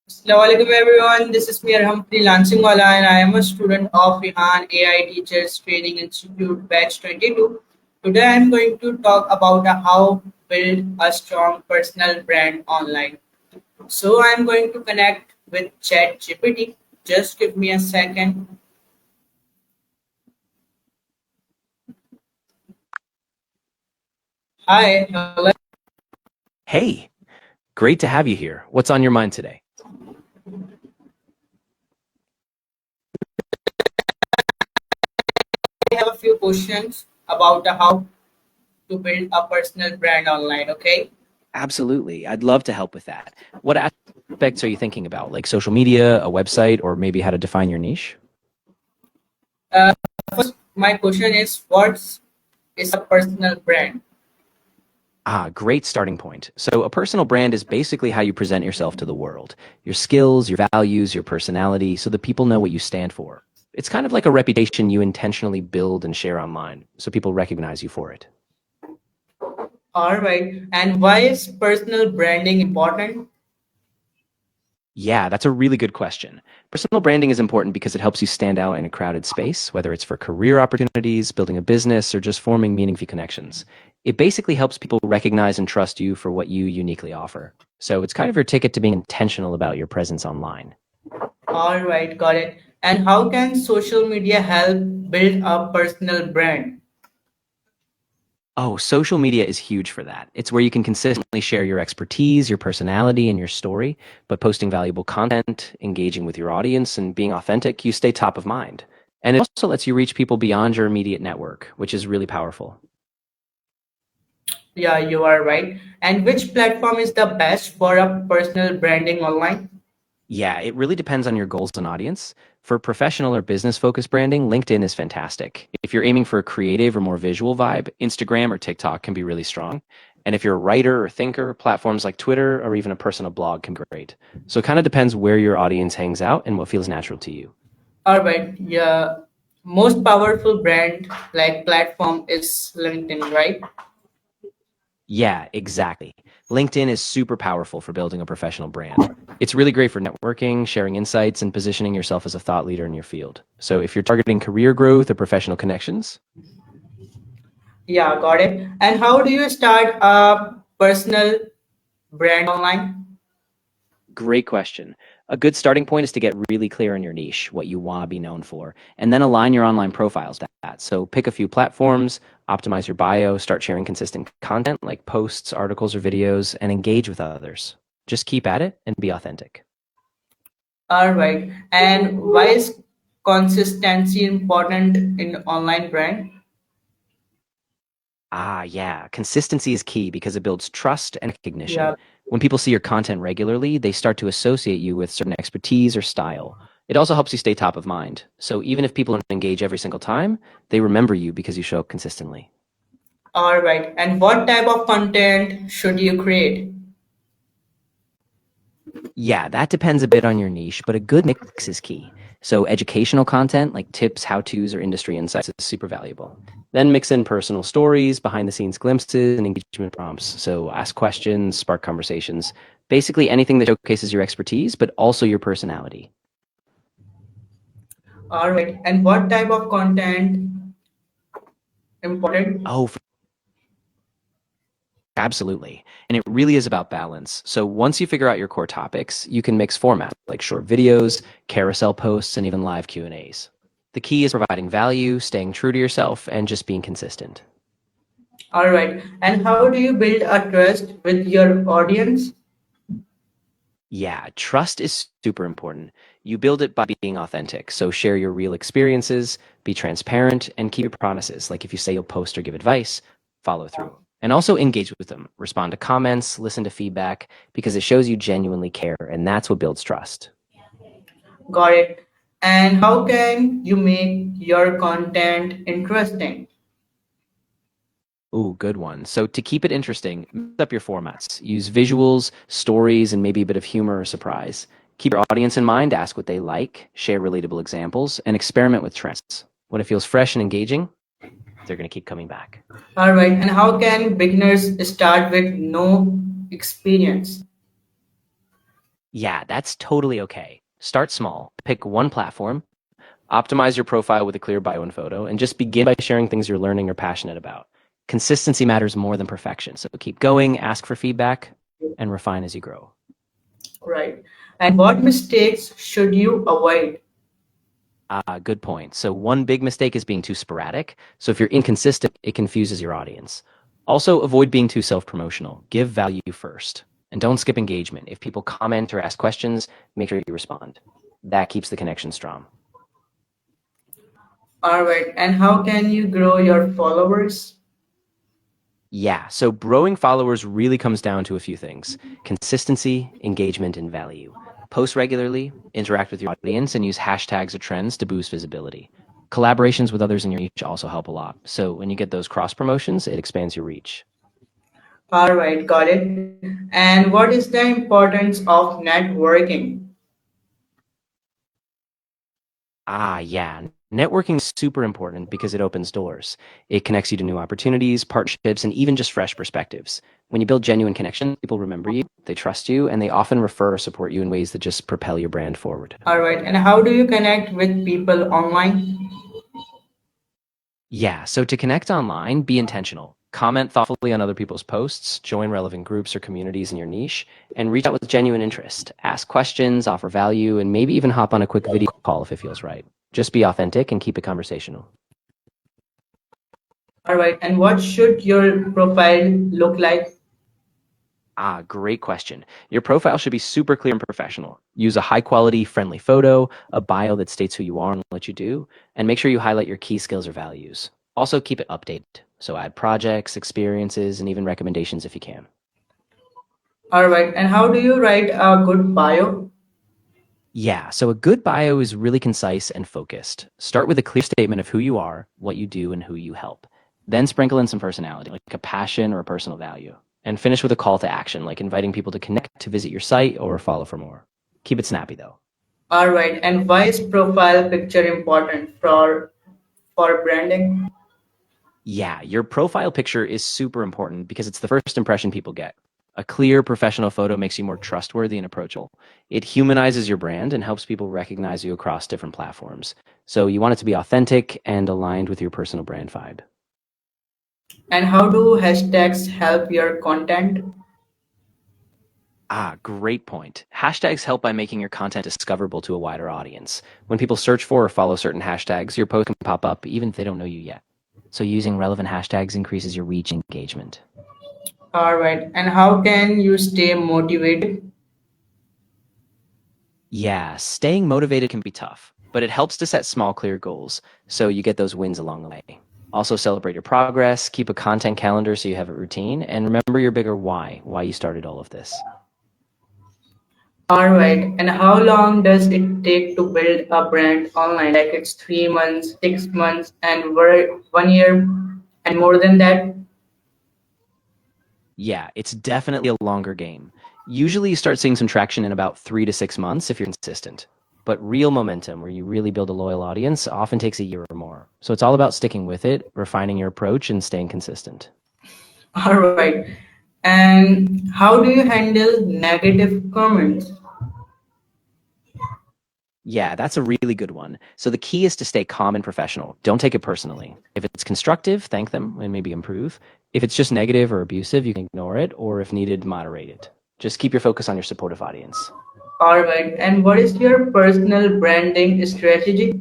Assalamualaikum everyone, this is me Rehan Freelancing Wala and I am a student of Rehan AI Teachers Training Institute Batch 22. Today I am going to talk about how build a strong personal brand online. So I am going to connect with Chatgpt. Just give me a second. Hi, hello. Hey, great to have you here. What's on your mind today? I have a few questions about how to build a personal brand online, okay? Absolutely. I'd love to help with that. What aspects are you thinking about, like social media, a website, or maybe how to define your niche? Uh, First, my question is what is a personal brand? Great starting point. So, a personal brand is basically how you present yourself to the world, your skills, your values, your personality, so that people know what you stand for. It's kind of like a reputation you intentionally build and share online, so people recognize you for it. All right. And why is personal branding important? Yeah, that's a really good question. Personal branding is important because it helps you stand out in a crowded space, whether it's for career opportunities, building a business, or just forming meaningful connections. It basically helps people recognize and trust you for what you uniquely offer. So it's kind of your ticket to being intentional about your presence online. All right, got it. And how can social media help build a personal brand? Oh, social media is huge for that. It's where you can consistently share your expertise, your personality, and your story, but posting valuable content, engaging with your audience, and being authentic, you stay top of mind. And it also lets you reach people beyond your immediate network, which is really powerful. Yeah, you are right. And which platform is the best for a personal branding online? Yeah, it really depends on your goals and audience. For professional or business focused branding, LinkedIn is fantastic. If you're aiming for a creative or more visual vibe, Instagram or TikTok can be really strong. And if you're a writer or thinker, platforms like Twitter or even a personal blog can be great. So it kind of depends where your audience hangs out and what feels natural to you. All right, yeah. Most powerful brand like platform is LinkedIn, right? Yeah, exactly. LinkedIn is super powerful for building a professional brand. It's really great for networking, sharing insights, and positioning yourself as a thought leader in your field. So if you're targeting career growth or professional connections, Yeah, got it. And how do you start a personal brand online? great question. A good starting point is to get really clear on your niche, what you want to be known for, and then align your online profiles to that. So pick a few platforms, optimize your bio, start sharing consistent content like posts, articles, or videos, and engage with others. Just keep at it and be authentic. All right. And why is consistency important in online brand? Yeah. Consistency is key because it builds trust and recognition. Yeah. When people see your content regularly, they start to associate you with certain expertise or style. It also helps you stay top of mind. So even if people don't engage every single time, they remember you because you show up consistently. All right. And what type of content should you create? Yeah, that depends a bit on your niche, but a good mix is key. So educational content like tips, how-tos, or industry insights is super valuable. Then mix in personal stories, behind-the-scenes glimpses, and engagement prompts. So ask questions, spark conversations, basically anything that showcases your expertise, but also your personality. All right. And what type of content important? Oh, absolutely. And it really is about balance. So once you figure out your core topics, you can mix formats like short videos, carousel posts, and even live Q&As. The key is providing value, staying true to yourself, and just being consistent. All right. And how do you build a trust with your audience? Yeah, trust is super important. You build it by being authentic. So share your real experiences, be transparent, and keep your promises. Like if you say you'll post or give advice, follow through. And also engage with them, respond to comments, listen to feedback, because it shows you genuinely care, and that's what builds trust. Got it. And how can you make your content interesting? Ooh, good one. So to keep it interesting, mix up your formats. Use visuals, stories, and maybe a bit of humor or surprise. Keep your audience in mind, ask what they like, share relatable examples, and experiment with trends. When it feels fresh and engaging, they're going to keep coming back. All right. And how can beginners start with no experience? Yeah, that's totally okay. Start small, pick one platform, optimize your profile with a clear bio and photo, and just begin by sharing things you're learning or passionate about. Consistency matters more than perfection, so keep going, ask for feedback, and refine as you grow. Right. And what mistakes should you avoid? Good point. So one big mistake is being too sporadic. So if you're inconsistent, it confuses your audience. Also, avoid being too self-promotional. Give value first. And don't skip engagement. If people comment or ask questions, make sure you respond. That keeps the connection strong. All right. And how can you grow your followers? Yeah, so growing followers really comes down to a few things: consistency, engagement, and value. Post regularly, interact with your audience, and use hashtags or trends to boost visibility. Collaborations with others in your niche also help a lot. So when you get those cross promotions, it expands your reach. All right, got it. And what is the importance of networking? Yeah. Networking is super important because it opens doors. It connects you to new opportunities, partnerships, and even just fresh perspectives. When you build genuine connections, people remember you, they trust you, and they often refer or support you in ways that just propel your brand forward. All right. And how do you connect with people online? Yeah, so to connect online, be intentional. Comment thoughtfully on other people's posts, join relevant groups or communities in your niche, and reach out with genuine interest. Ask questions, offer value, and maybe even hop on a quick video call if it feels right. Just be authentic and keep it conversational. All right. And what should your profile look like? Great question. Your profile should be super clear and professional. Use a high quality, friendly photo, a bio that states who you are and what you do, and make sure you highlight your key skills or values. Also, keep it updated. So add projects, experiences, and even recommendations if you can. All right. And how do you write a good bio? Yeah, so a good bio is really concise and focused. Start with a clear statement of who you are, what you do, and who you help. Then sprinkle in some personality, like a passion or a personal value. And finish with a call to action, like inviting people to connect, to visit your site, or follow for more. Keep it snappy, though. All right. And why is profile picture important for branding? Yeah, your profile picture is super important because it's the first impression people get. A clear, professional photo makes you more trustworthy and approachable. It humanizes your brand and helps people recognize you across different platforms. So you want it to be authentic and aligned with your personal brand vibe. And how do hashtags help your content? Great point. Hashtags help by making your content discoverable to a wider audience. When people search for or follow certain hashtags, your post can pop up even if they don't know you yet. So using relevant hashtags increases your reach and engagement. All right. And how can you stay motivated? Yeah, staying motivated can be tough, but it helps to set small, clear goals so you get those wins along the way. Also, celebrate your progress, keep a content calendar so you have a routine, and remember your bigger why you started all of this. All right. And how long does it take to build a brand online? Like it's 3 months, 6 months, and 1 year, and more than that? Yeah, it's definitely a longer game. Usually, you start seeing some traction in about 3 to 6 months if you're consistent. But real momentum, where you really build a loyal audience, often takes a year or more. So it's all about sticking with it, refining your approach, and staying consistent. All right. And how do you handle negative comments? Yeah, that's a really good one. So the key is to stay calm and professional. Don't take it personally. If it's constructive, thank them and maybe improve. If it's just negative or abusive, you can ignore it, or if needed, moderate it. Just keep your focus on your supportive audience. All right. And what is your personal branding strategy?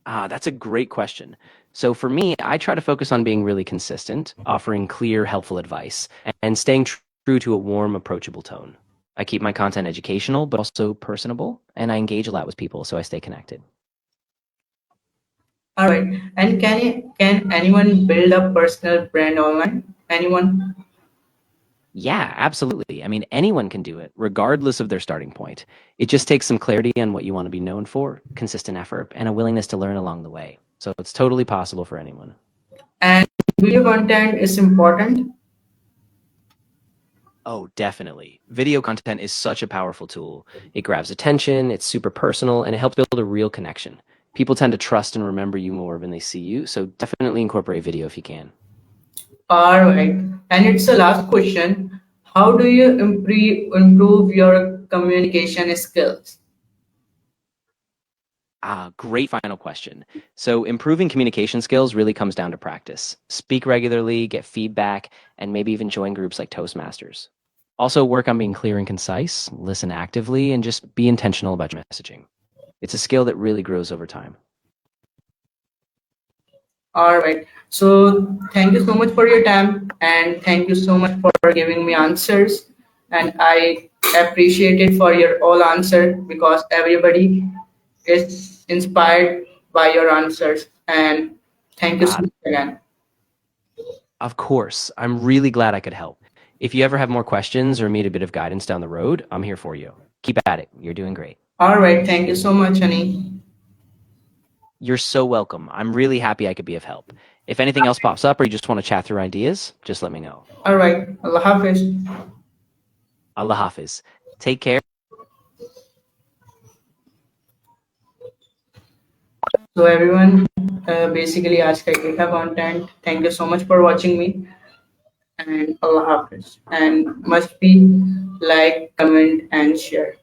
That's a great question. So for me, I try to focus on being really consistent, offering clear, helpful advice, and staying true to a warm, approachable tone. I keep my content educational, but also personable, and I engage a lot with people, so I stay connected. All right. And can anyone build a personal brand online? Anyone? Yeah, absolutely. I mean, anyone can do it, regardless of their starting point. It just takes some clarity on what you want to be known for, consistent effort, and a willingness to learn along the way. So it's totally possible for anyone. And video content is important. Oh, definitely. Video content is such a powerful tool. It grabs attention, it's super personal, and it helps build a real connection. People tend to trust and remember you more when they see you, so definitely incorporate video if you can. All right. And it's the last question. How do you improve your communication skills? Great final question. So, improving communication skills really comes down to practice. Speak regularly, get feedback, and maybe even join groups like Toastmasters. Also, work on being clear and concise, listen actively, and just be intentional about your messaging. It's a skill that really grows over time. All right. So thank you so much for your time and thank you so much for giving me answers. And I appreciate it for your all answer because everybody is inspired by your answers. And thank you so Uh, much again. of course, I'm really glad I could help. If you ever have more questions or need a bit of guidance down the road, I'm here for you. Keep at it. You're doing great. All right. Thank you so much, honey. You're so welcome. I'm really happy I could be of help. If anything else pops up or you just want to chat through ideas, just let me know. All right. Allah Hafiz. Allah Hafiz. Take care. So everyone, basically ask data content. Thank you so much for watching me and Allah Hafiz. And must be like, comment and share.